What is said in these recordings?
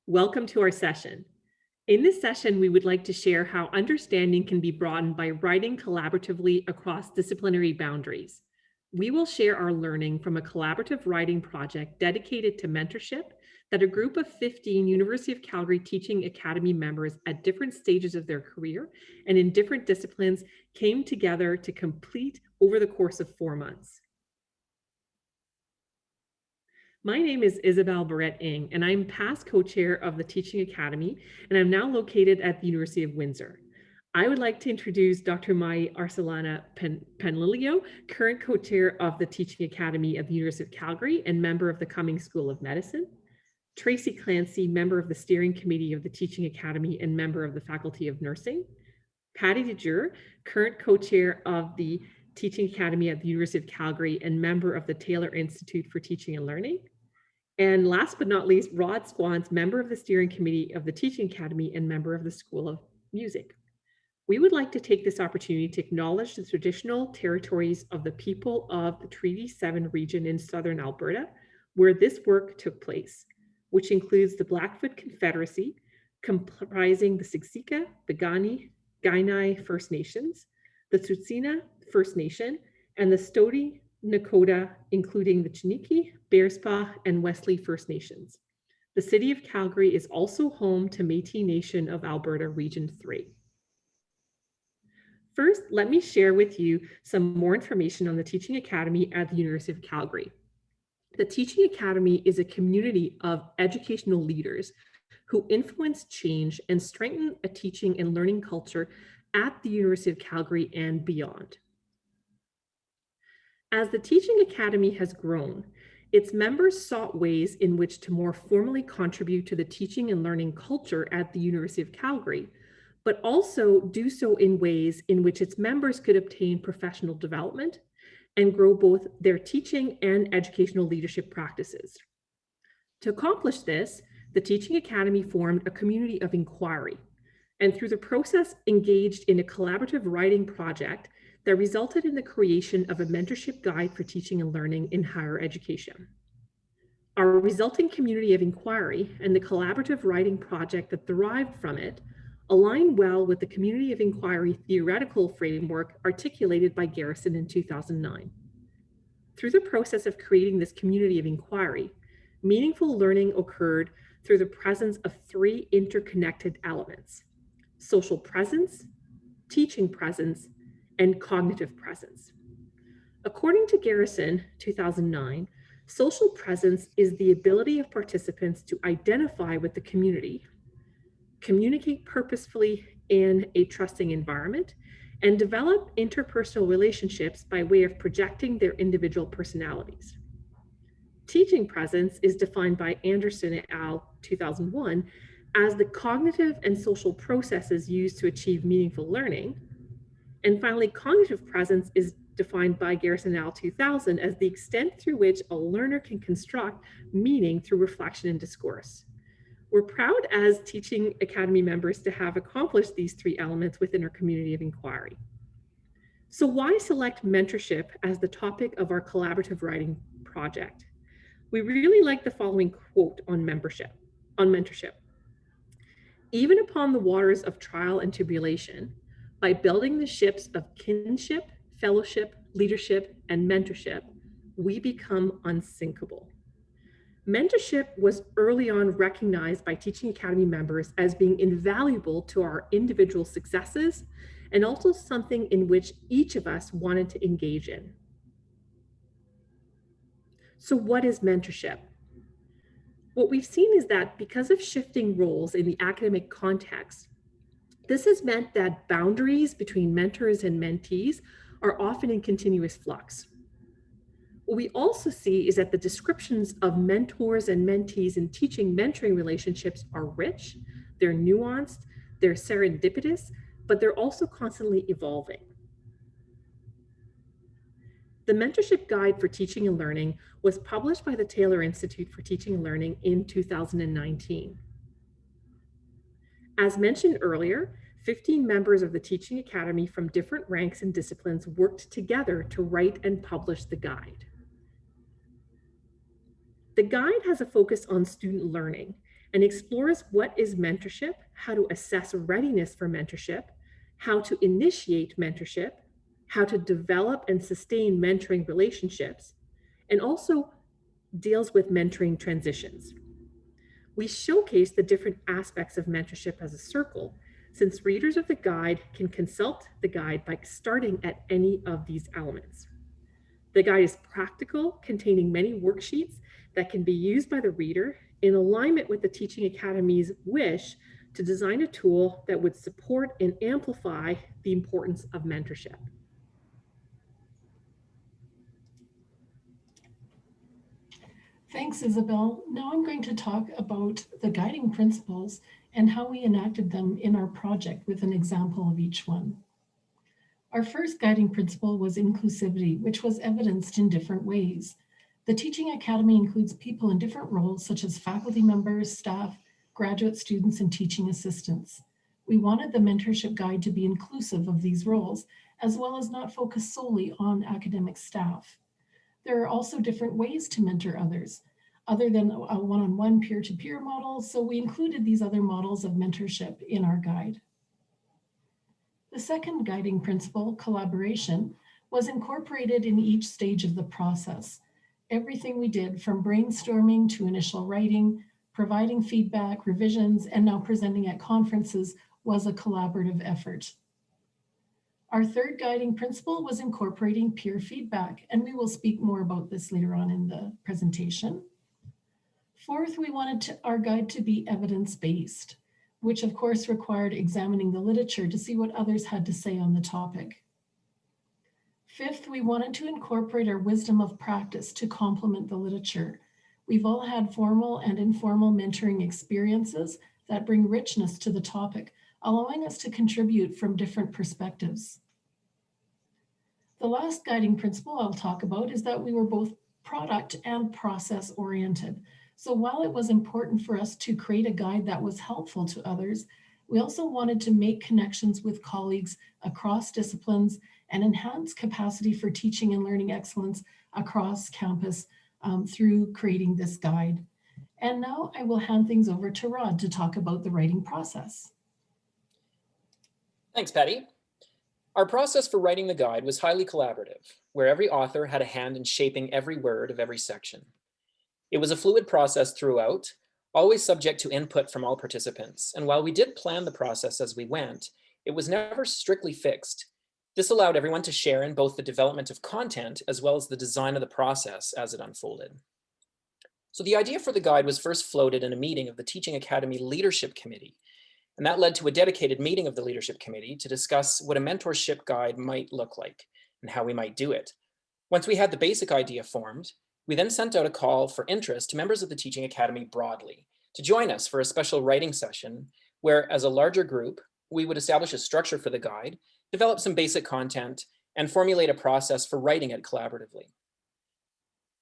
Welcome to our session. In this session, we would like to share how understanding can be broadened by writing collaboratively across disciplinary boundaries. We will share our learning from a collaborative writing project dedicated to mentorship that a group of 15 University of Calgary Teaching Academy members at different stages of their career and in different disciplines came together to complete over the course of 4 months. My name is Isabelle Barrette-Ng, and I'm past co-chair of the Teaching Academy, and I'm now located at the University of Windsor. I would like to introduce Dr. Mai Arcelana Panlilio, current co-chair of the Teaching Academy at the University of Calgary and member of the Cummings School of Medicine. Tracy Clancy, member of the steering committee of the Teaching Academy and member of the Faculty of Nursing. Patty DeJure, current co-chair of the Teaching Academy at the University of Calgary and member of the Taylor Institute for Teaching and Learning. And last but not least, Rod Squans, member of the steering committee of the Teaching Academy and member of the School of Music. We would like to take this opportunity to acknowledge the traditional territories of the people of the Treaty 7 region in southern Alberta, where this work took place, which includes the Blackfoot Confederacy, comprising the Siksika, Piikani, Kainai First Nations, the Tsuut'ina First Nation, and the Stoney Nakoda, including the Chiniki, Bearspaw, and Wesley First Nations. The City of Calgary is also home to Métis Nation of Alberta Region 3. First, let me share with you some more information on the Teaching Academy at the University of Calgary. The Teaching Academy is a community of educational leaders who influence change and strengthen a teaching and learning culture at the University of Calgary and beyond. As the Teaching Academy has grown, its members sought ways in which to more formally contribute to the teaching and learning culture at the University of Calgary, but also do so in ways in which its members could obtain professional development and grow both their teaching and educational leadership practices. To accomplish this, the Teaching Academy formed a community of inquiry, and through the process engaged in a collaborative writing project that resulted in the creation of a mentorship guide for teaching and learning in higher education. Our resulting community of inquiry and the collaborative writing project that derived from it align well with the community of inquiry theoretical framework articulated by Garrison in 2009. Through the process of creating this community of inquiry, meaningful learning occurred through the presence of 3 interconnected elements: social presence, teaching presence, and cognitive presence. According to Garrison, 2009, social presence is the ability of participants to identify with the community, communicate purposefully in a trusting environment, and develop interpersonal relationships by way of projecting their individual personalities. Teaching presence is defined by Anderson et al. 2001 as the cognitive and social processes used to achieve meaningful learning. And finally, cognitive presence is defined by Garrison et al. 2000 as the extent through which a learner can construct meaning through reflection and discourse. We're proud as Teaching Academy members to have accomplished these 3 elements within our community of inquiry. So why select mentorship as the topic of our collaborative writing project? We really like the following quote on mentorship. Even upon the waters of trial and tribulation, by building the ships of kinship, fellowship, leadership, and mentorship, we become unsinkable. Mentorship was early on recognized by Teaching Academy members as being invaluable to our individual successes and also something in which each of us wanted to engage in. So what is mentorship? What we've seen is that because of shifting roles in the academic context, this has meant that boundaries between mentors and mentees are often in continuous flux. What we also see is that the descriptions of mentors and mentees in teaching mentoring relationships are rich, they're nuanced, they're serendipitous, but they're also constantly evolving. The Mentorship Guide for Teaching and Learning was published by the Taylor Institute for Teaching and Learning in 2019. As mentioned earlier, 15 members of the Teaching Academy from different ranks and disciplines worked together to write and publish the guide. The guide has a focus on student learning and explores what is mentorship, how to assess readiness for mentorship, how to initiate mentorship, how to develop and sustain mentoring relationships, and also deals with mentoring transitions. We showcase the different aspects of mentorship as a circle, since readers of the guide can consult the guide by starting at any of these elements. The guide is practical, containing many worksheets that can be used by the reader in alignment with the Teaching Academy's wish to design a tool that would support and amplify the importance of mentorship. Thanks, Isabelle. Now I'm going to talk about the guiding principles and how we enacted them in our project with an example of each one. Our first guiding principle was inclusivity, which was evidenced in different ways. The Teaching Academy includes people in different roles, such as faculty members, staff, graduate students, and teaching assistants. We wanted the mentorship guide to be inclusive of these roles, as well as not focus solely on academic staff. There are also different ways to mentor others, other than a one-on-one peer-to-peer model, so we included these other models of mentorship in our guide. The second guiding principle, collaboration, was incorporated in each stage of the process. Everything we did, from brainstorming to initial writing, providing feedback, revisions, and now presenting at conferences, was a collaborative effort. Our third guiding principle was incorporating peer feedback, and we will speak more about this later on in the presentation. Fourth, we wanted our guide to be evidence-based, which of course required examining the literature to see what others had to say on the topic. Fifth, we wanted to incorporate our wisdom of practice to complement the literature. We've all had formal and informal mentoring experiences that bring richness to the topic, allowing us to contribute from different perspectives. The last guiding principle I'll talk about is that we were both product and process oriented. So while it was important for us to create a guide that was helpful to others, we also wanted to make connections with colleagues across disciplines and enhance capacity for teaching and learning excellence across campus through creating this guide. And now I will hand things over to Rod to talk about the writing process. Thanks, Patty. Our process for writing the guide was highly collaborative, where every author had a hand in shaping every word of every section. It was a fluid process throughout, always subject to input from all participants. And while we did plan the process as we went, it was never strictly fixed. This allowed everyone to share in both the development of content as well as the design of the process as it unfolded. So the idea for the guide was first floated in a meeting of the Teaching Academy Leadership Committee. And that led to a dedicated meeting of the Leadership Committee to discuss what a mentorship guide might look like and how we might do it. Once we had the basic idea formed, we then sent out a call for interest to members of the Teaching Academy broadly to join us for a special writing session where, as a larger group, we would establish a structure for the guide, develop some basic content, and formulate a process for writing it collaboratively.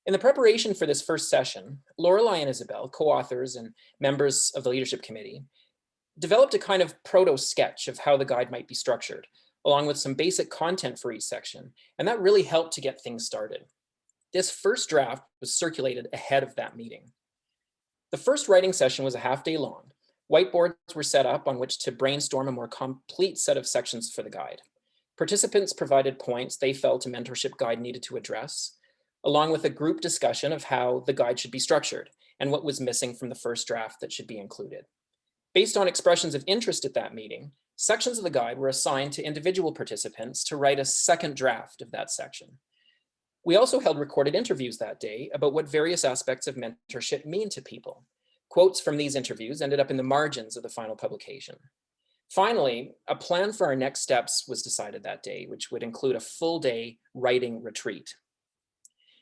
In the preparation for this first session, Lorelei and Isabelle, co-authors and members of the Leadership Committee, developed a kind of proto-sketch of how the guide might be structured, along with some basic content for each section, and that really helped to get things started. This first draft was circulated ahead of that meeting. The first writing session was a half-day long. Whiteboards were set up on which to brainstorm a more complete set of sections for the guide. Participants provided points they felt a mentorship guide needed to address, along with a group discussion of how the guide should be structured and what was missing from the first draft that should be included. Based on expressions of interest at that meeting, sections of the guide were assigned to individual participants to write a second draft of that section. We also held recorded interviews that day about what various aspects of mentorship mean to people. Quotes from these interviews ended up in the margins of the final publication. Finally, a plan for our next steps was decided that day, which would include a full-day writing retreat.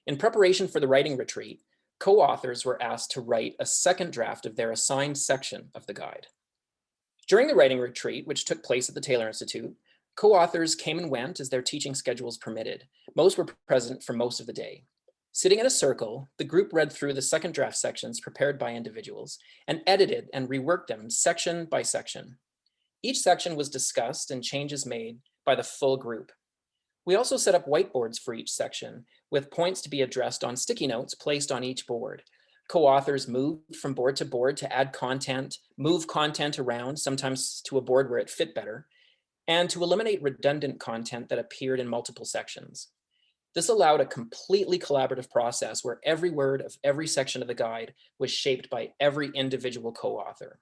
In preparation for the writing retreat, co-authors were asked to write a second draft of their assigned section of the guide. During the writing retreat, which took place at the Taylor Institute, co-authors came and went as their teaching schedules permitted. Most were present for most of the day. Sitting in a circle, the group read through the second draft sections prepared by individuals and edited and reworked them section by section. Each section was discussed and changes made by the full group. We also set up whiteboards for each section with points to be addressed on sticky notes placed on each board. Co-authors moved from board to board to add content, move content around, sometimes to a board where it fit better, and to eliminate redundant content that appeared in multiple sections. This allowed a completely collaborative process where every word of every section of the guide was shaped by every individual co-author.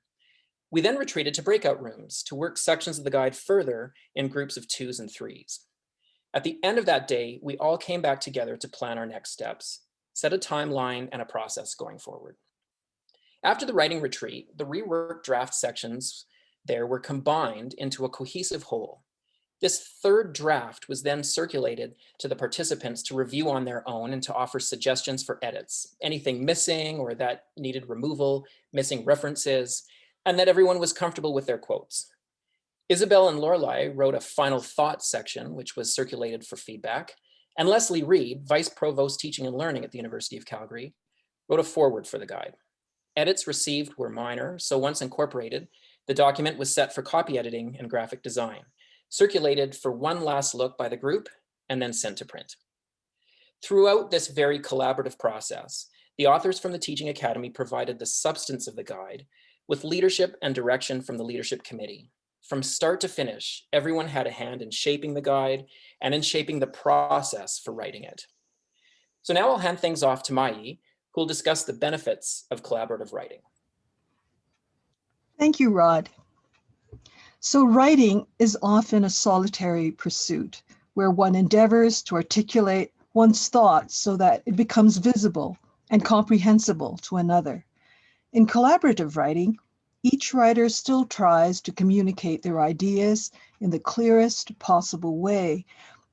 We then retreated to breakout rooms to work sections of the guide further in groups of 2s and 3s. At the end of that day, we all came back together to plan our next steps, set a timeline and a process going forward. After the writing retreat, the reworked draft sections there were combined into a cohesive whole. This third draft was then circulated to the participants to review on their own and to offer suggestions for edits, anything missing or that needed removal, missing references, and that everyone was comfortable with their quotes. Isabelle and Lorelei wrote a final thoughts section, which was circulated for feedback, and Leslie Reed, Vice Provost Teaching and Learning at the University of Calgary, wrote a foreword for the guide. Edits received were minor, so once incorporated, the document was set for copy editing and graphic design, circulated for one last look by the group, and then sent to print. Throughout this very collaborative process, the authors from the Teaching Academy provided the substance of the guide with leadership and direction from the leadership committee. From start to finish, everyone had a hand in shaping the guide and in shaping the process for writing it. So now I'll hand things off to Mai, who will discuss the benefits of collaborative writing. Thank you, Rod. So writing is often a solitary pursuit where one endeavors to articulate one's thoughts so that it becomes visible and comprehensible to another. In collaborative writing, each writer still tries to communicate their ideas in the clearest possible way,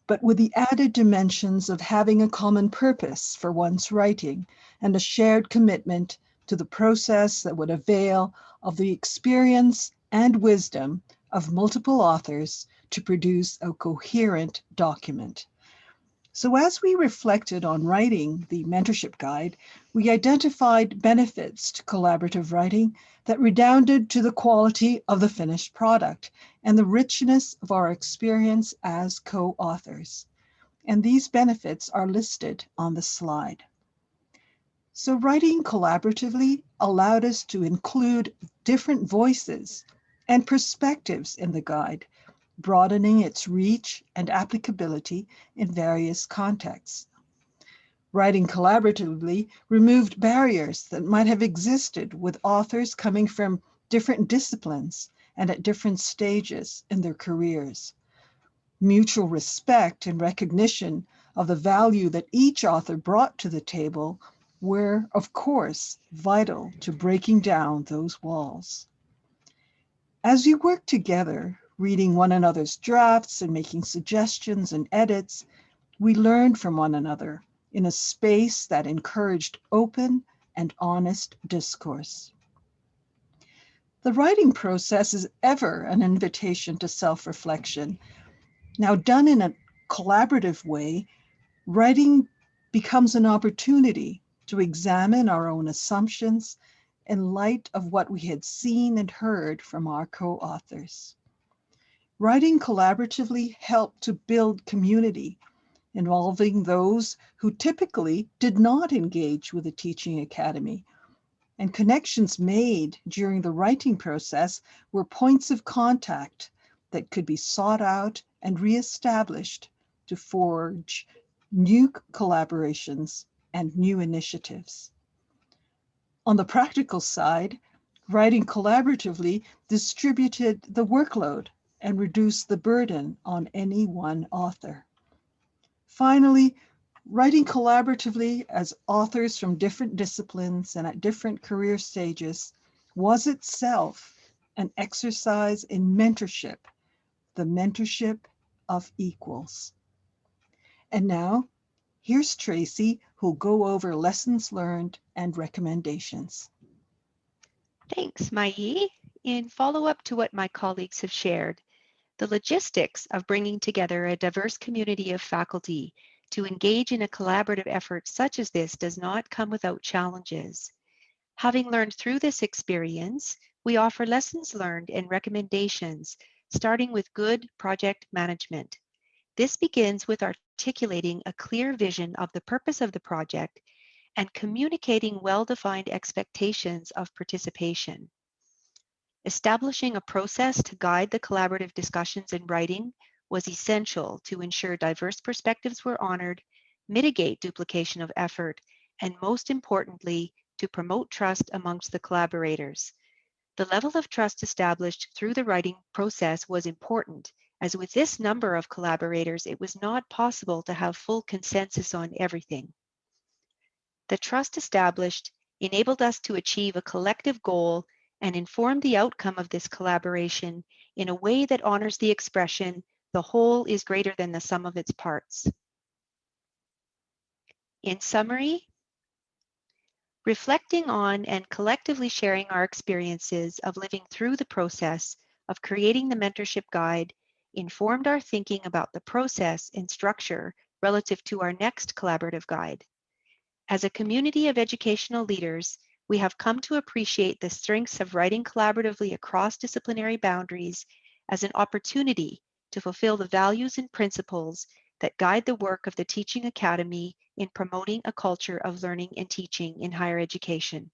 but with the added dimensions of having a common purpose for one's writing and a shared commitment to the process that would avail of the experience and wisdom of multiple authors to produce a coherent document. So as we reflected on writing the mentorship guide, we identified benefits to collaborative writing that redounded to the quality of the finished product and the richness of our experience as co-authors. And these benefits are listed on the slide. So writing collaboratively allowed us to include different voices and perspectives in the guide, broadening its reach and applicability in various contexts. Writing collaboratively removed barriers that might have existed with authors coming from different disciplines and at different stages in their careers. Mutual respect and recognition of the value that each author brought to the table were, of course, vital to breaking down those walls. As you work together, reading one another's drafts and making suggestions and edits, we learned from one another in a space that encouraged open and honest discourse. The writing process is ever an invitation to self-reflection. Now, done in a collaborative way, writing becomes an opportunity to examine our own assumptions in light of what we had seen and heard from our co-authors. Writing collaboratively helped to build community, involving those who typically did not engage with the Teaching Academy. And connections made during the writing process were points of contact that could be sought out and reestablished to forge new collaborations and new initiatives. On the practical side, writing collaboratively distributed the workload and reduced the burden on any one author. Finally, writing collaboratively as authors from different disciplines and at different career stages was itself an exercise in mentorship, the mentorship of equals. And now, here's Tracy, who'll go over lessons learned and recommendations. Thanks, Mai. In follow-up to what my colleagues have shared, the logistics of bringing together a diverse community of faculty to engage in a collaborative effort such as this does not come without challenges. Having learned through this experience, we offer lessons learned and recommendations, starting with good project management. This begins with articulating a clear vision of the purpose of the project and communicating well-defined expectations of participation. Establishing a process to guide the collaborative discussions in writing was essential to ensure diverse perspectives were honored, mitigate duplication of effort, and most importantly, to promote trust amongst the collaborators. The level of trust established through the writing process was important, as with this number of collaborators, it was not possible to have full consensus on everything. The trust established enabled us to achieve a collective goal and inform the outcome of this collaboration in a way that honors the expression, "The whole is greater than the sum of its parts." In summary, reflecting on and collectively sharing our experiences of living through the process of creating the mentorship guide informed our thinking about the process and structure relative to our next collaborative guide. As a community of educational leaders, we have come to appreciate the strengths of writing collaboratively across disciplinary boundaries as an opportunity to fulfill the values and principles that guide the work of the Teaching Academy in promoting a culture of learning and teaching in higher education.